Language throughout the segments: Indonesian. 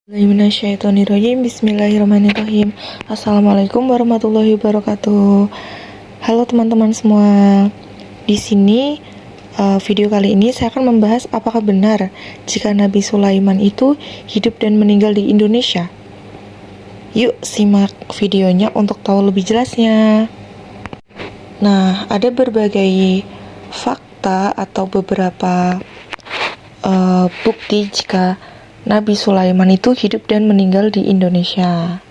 Bismillahirrahmanirrahim. Assalamualaikum warahmatullahi wabarakatuh. Halo teman-teman semua. Di sini video kali ini saya akan membahas apakah benar jika Nabi Sulaiman itu hidup dan meninggal di Indonesia. Yuk simak videonya untuk tahu lebih jelasnya. Nah, ada berbagai fakta atau beberapa bukti jika Nabi Sulaiman itu hidup dan meninggal di Indonesia.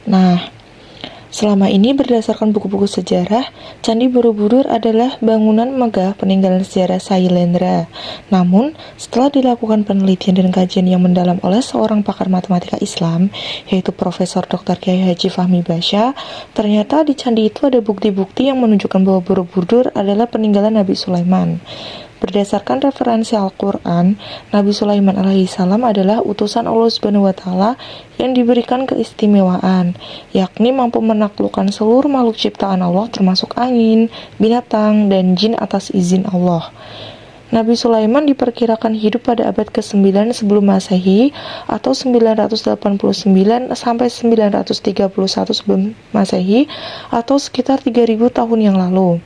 Nah, selama ini berdasarkan buku-buku sejarah, Candi Borobudur adalah bangunan megah peninggalan sejarah Sailendra. Namun, setelah dilakukan penelitian dan kajian yang mendalam oleh seorang pakar matematika Islam, yaitu Profesor Dr. Kiai Haji Fahmi Basya, ternyata di candi itu ada bukti-bukti yang menunjukkan bahwa Borobudur adalah peninggalan Nabi Sulaiman. Berdasarkan referensi Al-Quran, Nabi Sulaiman alaihissalam adalah utusan Allah Subhanahu wa Ta'ala yang diberikan keistimewaan, yakni mampu menaklukkan seluruh makhluk ciptaan Allah termasuk angin, binatang, dan jin atas izin Allah. Nabi Sulaiman diperkirakan hidup pada abad ke-9 sebelum Masehi atau 989 sampai 931 sebelum Masehi atau sekitar 3000 tahun yang lalu.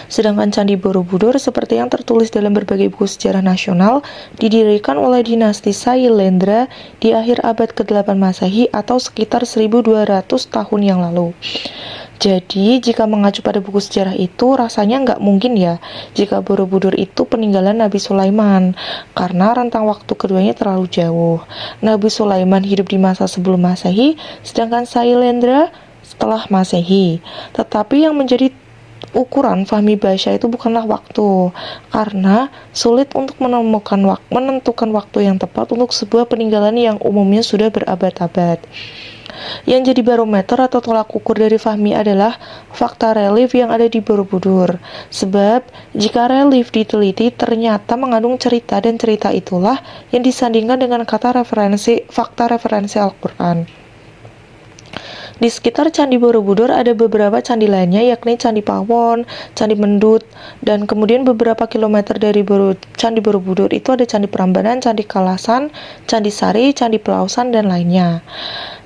Sedangkan Candi Borobudur seperti yang tertulis dalam berbagai buku sejarah nasional didirikan oleh dinasti Sailendra di akhir abad ke-8 Masehi atau sekitar 1200 tahun yang lalu. Jadi, jika mengacu pada buku sejarah itu, rasanya nggak mungkin ya jika Borobudur itu peninggalan Nabi Sulaiman, karena rentang waktu keduanya terlalu jauh. Nabi Sulaiman hidup di masa sebelum Masehi, sedangkan Sailendra setelah Masehi. Tetapi yang menjadi ukuran Fahmi Basya itu bukanlah waktu, karena sulit untuk menentukan waktu yang tepat untuk sebuah peninggalan yang umumnya sudah berabad-abad. Yang jadi barometer atau tolak ukur dari Fahmi adalah fakta relief yang ada di Borobudur. Sebab jika relief diteliti ternyata mengandung cerita, dan cerita itulah yang disandingkan dengan fakta referensi Al-Quran. Di sekitar Candi Borobudur ada beberapa candi lainnya, yakni Candi Pawon, Candi Mendut, dan kemudian beberapa kilometer dari Candi Borobudur itu ada Candi Prambanan, Candi Kalasan, Candi Sari, Candi Pelausan, dan lainnya.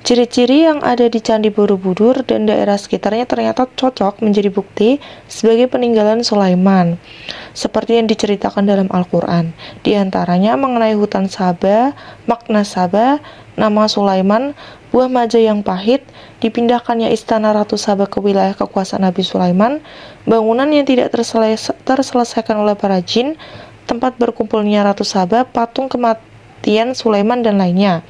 Ciri-ciri yang ada di Candi Borobudur dan daerah sekitarnya ternyata cocok menjadi bukti sebagai peninggalan Sulaiman, seperti yang diceritakan dalam Al-Quran. Di antaranya mengenai hutan Saba, makna Saba, nama Sulaiman, buah maja yang pahit, dipindahkannya istana Ratu Saba ke wilayah kekuasaan Nabi Sulaiman, bangunan yang tidak terselesaikan oleh para jin, tempat berkumpulnya Ratu Saba, patung kematian Sulaiman, dan lainnya.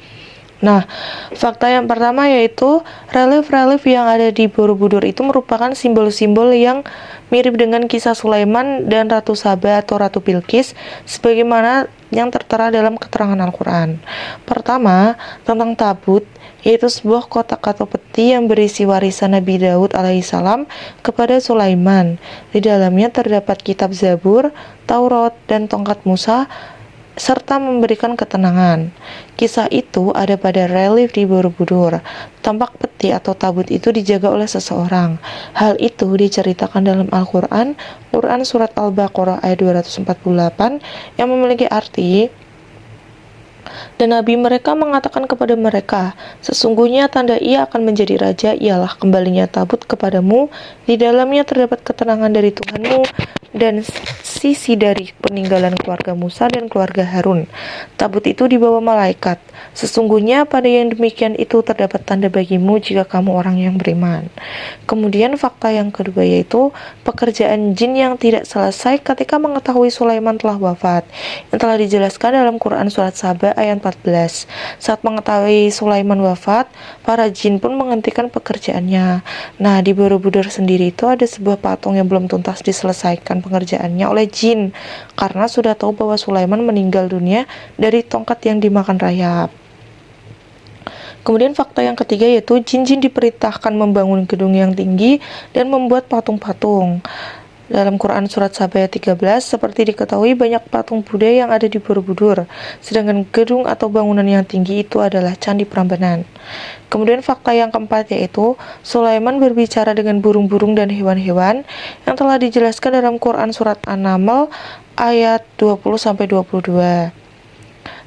Nah, fakta yang pertama yaitu relief-relief yang ada di Borobudur itu merupakan simbol-simbol yang mirip dengan kisah Sulaiman dan Ratu Saba atau Ratu Bilqis sebagaimana yang tertera dalam keterangan Al-Quran. Pertama, tentang tabut, yaitu sebuah kotak atau peti yang berisi warisan Nabi Daud alaihissalam kepada Sulaiman. Di dalamnya terdapat kitab Zabur, Taurat, dan tongkat Musa, serta memberikan ketenangan. Kisah itu ada pada relief di Borobudur. Tampak peti atau tabut itu dijaga oleh seseorang. Hal itu diceritakan dalam Al-Quran, Quran Surat Al-Baqarah ayat 248, yang memiliki arti, dan Nabi mereka mengatakan kepada mereka, sesungguhnya tanda ia akan menjadi raja ialah kembalinya tabut kepadamu, di dalamnya terdapat ketenangan dari Tuhanmu dan sisi dari peninggalan keluarga Musa dan keluarga Harun. Tabut itu dibawa malaikat. Sesungguhnya pada yang demikian itu terdapat tanda bagimu jika kamu orang yang beriman. Kemudian fakta yang kedua yaitu pekerjaan jin yang tidak selesai ketika mengetahui Sulaiman telah wafat, yang telah dijelaskan dalam Quran Surat Saba ayat 14. Saat mengetahui Sulaiman wafat, para jin pun menghentikan pekerjaannya. Nah, di Borobudur sendiri itu ada sebuah patung yang belum tuntas diselesaikan pengerjaannya oleh jin, karena sudah tahu bahwa Sulaiman meninggal dunia dari tongkat yang dimakan rayap. Kemudian fakta yang ketiga yaitu jin-jin diperintahkan membangun gedung yang tinggi dan membuat patung-patung. Dalam Quran Surat Saba ayat 13, seperti diketahui banyak patung Buddha yang ada di Borobudur, sedangkan gedung atau bangunan yang tinggi itu adalah Candi Prambanan. Kemudian fakta yang keempat yaitu Sulaiman berbicara dengan burung-burung dan hewan-hewan yang telah dijelaskan dalam Quran Surat An-Naml ayat 20-22.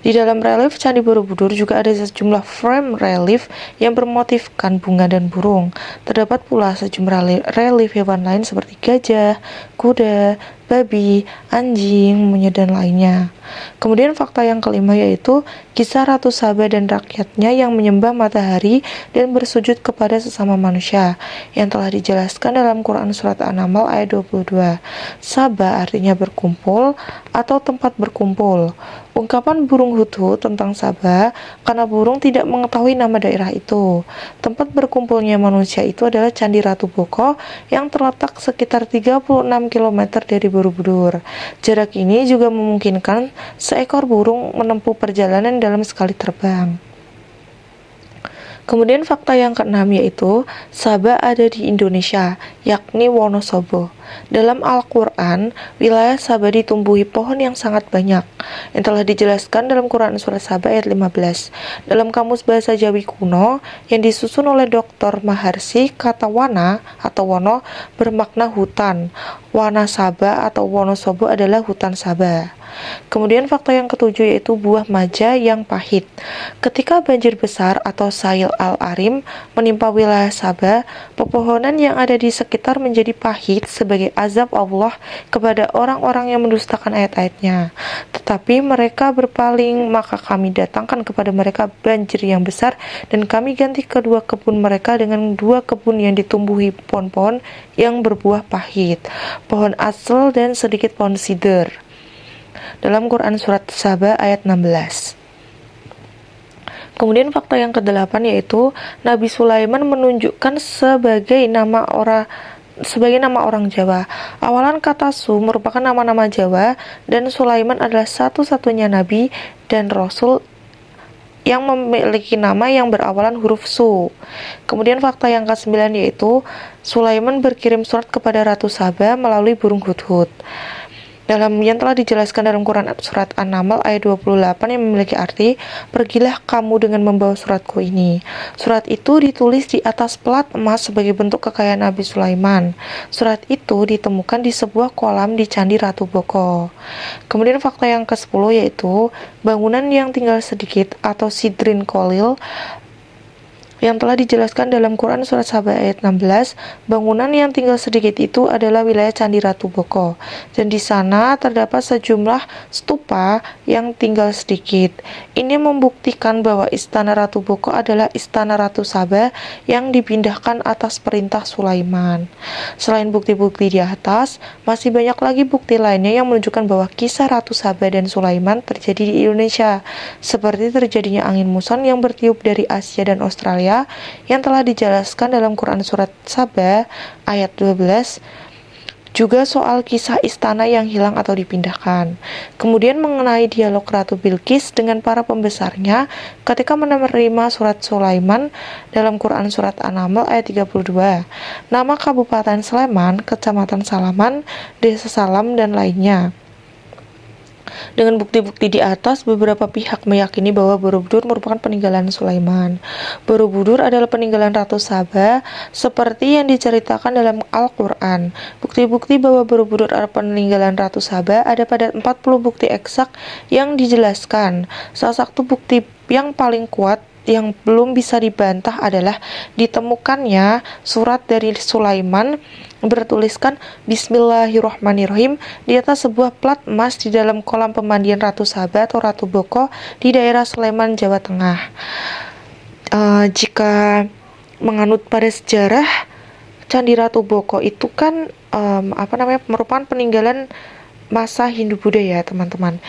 Di dalam relief Candi Borobudur juga ada sejumlah frame relief yang bermotifkan bunga dan burung. Terdapat pula sejumlah relief hewan lain seperti gajah, kuda, babi, anjing, monyet, dan lainnya. Kemudian fakta yang kelima yaitu kisah Ratu Saba dan rakyatnya yang menyembah matahari dan bersujud kepada sesama manusia yang telah dijelaskan dalam Quran Surat An-Naml ayat 22. Saba artinya berkumpul atau tempat berkumpul. Ungkapan burung hudhud tentang Saba karena burung tidak mengetahui nama daerah itu. Tempat berkumpulnya manusia itu adalah Candi Ratu Boko yang terletak sekitar 36 km dari Borobudur. Jarak ini juga memungkinkan seekor burung menempuh perjalanan dalam sekali terbang. Kemudian fakta yang keenam yaitu Saba ada di Indonesia, yakni Wonosobo. Dalam Al-Quran, wilayah Saba ditumbuhi pohon yang sangat banyak, yang telah dijelaskan dalam Quran Surat Saba ayat 15. Dalam Kamus Bahasa Jawi Kuno, yang disusun oleh Dr. Maharsi, kata wana atau wono bermakna hutan. Wana Saba atau Wonosobo adalah hutan Saba. Kemudian fakta yang ketujuh yaitu buah maja yang pahit. Ketika banjir besar atau Sail al-Arim menimpa wilayah Saba, pepohonan yang ada di sekitar menjadi pahit sebagai azab Allah kepada orang-orang yang mendustakan ayat-ayatnya. Tetapi mereka berpaling, maka kami datangkan kepada mereka banjir yang besar dan kami ganti kedua kebun mereka dengan dua kebun yang ditumbuhi pohon-pohon yang berbuah pahit, pohon asel dan sedikit pohon sider. Dalam Quran Surat Saba ayat 16. Kemudian fakta yang ke-8 yaitu Nabi Sulaiman menunjukkan sebagai nama orang Jawa. Awalan kata Su merupakan nama-nama Jawa dan Sulaiman adalah satu-satunya nabi dan rasul yang memiliki nama yang berawalan huruf Su. Kemudian fakta yang ke-9 yaitu Sulaiman berkirim surat kepada Ratu Saba melalui burung hudhud. Dalam yang telah dijelaskan dalam Quran Surat An-Naml ayat 28 yang memiliki arti, pergilah kamu dengan membawa suratku ini. Surat itu ditulis di atas plat emas sebagai bentuk kekayaan Nabi Sulaiman. Surat itu ditemukan di sebuah kolam di Candi Ratu Boko. Kemudian fakta yang ke-10 yaitu bangunan yang tinggal sedikit atau Sidrin Kolil yang telah dijelaskan dalam Quran Surat Saba ayat 16, bangunan yang tinggal sedikit itu adalah wilayah Candi Ratu Boko, dan di sana terdapat sejumlah stupa yang tinggal sedikit. Ini membuktikan bahwa istana Ratu Boko adalah istana Ratu Saba yang dipindahkan atas perintah Sulaiman. Selain bukti-bukti di atas, masih banyak lagi bukti lainnya yang menunjukkan bahwa kisah Ratu Saba dan Sulaiman terjadi di Indonesia, seperti terjadinya angin muson yang bertiup dari Asia dan Australia yang telah dijelaskan dalam Quran Surat Saba ayat 12, juga soal kisah istana yang hilang atau dipindahkan. Kemudian mengenai dialog Ratu Bilqis dengan para pembesarnya ketika menerima surat Sulaiman dalam Quran Surat An-Naml ayat 32. Nama Kabupaten Sleman, Kecamatan Salaman, Desa Salam, dan lainnya. Dengan bukti-bukti di atas, beberapa pihak meyakini bahwa Borobudur merupakan peninggalan Sulaiman. Borobudur adalah peninggalan Ratu Saba, seperti yang diceritakan dalam Al-Quran. Bukti-bukti bahwa Borobudur adalah peninggalan Ratu Saba ada pada 40 bukti eksak yang dijelaskan. Salah satu bukti yang paling kuat yang belum bisa dibantah adalah ditemukannya surat dari Sulaiman bertuliskan Bismillahirrohmanirrohim di atas sebuah plat emas di dalam kolam pemandian Ratu Saba atau Ratu Boko di daerah Sleman, Jawa Tengah. Jika menganut pada sejarah, Candi Ratu Boko itu kan merupakan peninggalan masa Hindu-Buddha ya teman-teman.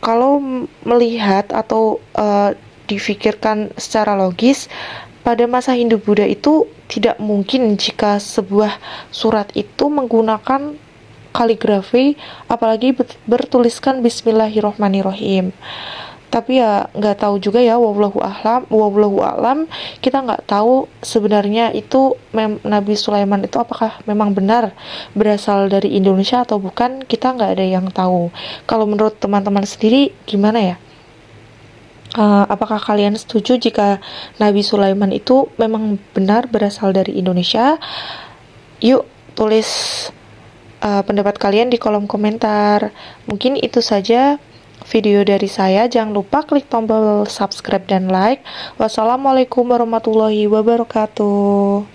Kalau melihat atau difikirkan secara logis, pada masa Hindu-Buddha itu tidak mungkin jika sebuah surat itu menggunakan kaligrafi, apalagi bertuliskan Bismillahirrohmanirrohim. Tapi ya nggak tahu juga ya, wallahu a'lam, kita nggak tahu sebenarnya itu Nabi Sulaiman itu apakah memang benar berasal dari Indonesia atau bukan, kita nggak ada yang tahu. Kalau menurut teman-teman sendiri gimana ya? Apakah kalian setuju jika Nabi Sulaiman itu memang benar berasal dari Indonesia? Yuk tulis pendapat kalian di kolom komentar. Mungkin itu saja video dari saya. Jangan lupa klik tombol subscribe dan like. Wassalamualaikum warahmatullahi wabarakatuh.